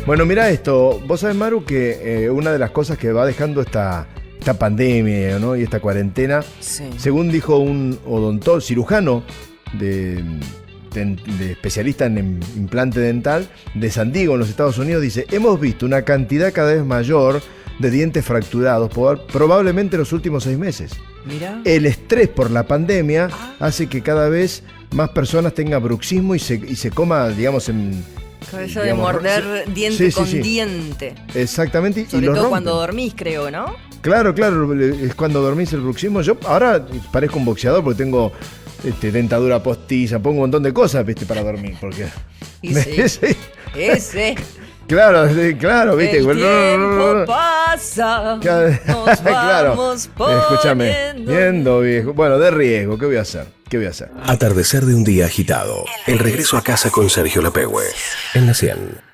Bueno, mira esto. Vos sabés, Maru, que una de las cosas que va dejando esta pandemia, ¿no? Y esta cuarentena, Sí. según dijo un odontólogo, cirujano de especialista en implante dental de San Diego, en los Estados Unidos, dice: hemos visto una cantidad cada vez mayor de dientes fracturados, probablemente en los últimos 6 meses. Mira. El estrés por la pandemia hace que cada vez más personas tengan bruxismo y se coma, digamos, Eso de digamos, morder diente con sí. diente. Exactamente. Sobre y lo todo rompen. cuando dormís, creo, ¿no? Claro, es cuando dormís el bruxismo. Yo ahora parezco un boxeador porque tengo dentadura postiza, pongo un montón de cosas, ¿viste? Para dormir. Porque Y sí. Ese. Claro, ¿viste? El tiempo pasa. Nos Claro. vamos Escúchame, poniendo. viendo viejo. Bueno, de riesgo, ¿qué voy a hacer? Atardecer de un día agitado. El regreso a casa con Sergio Lapegüe. En la 100.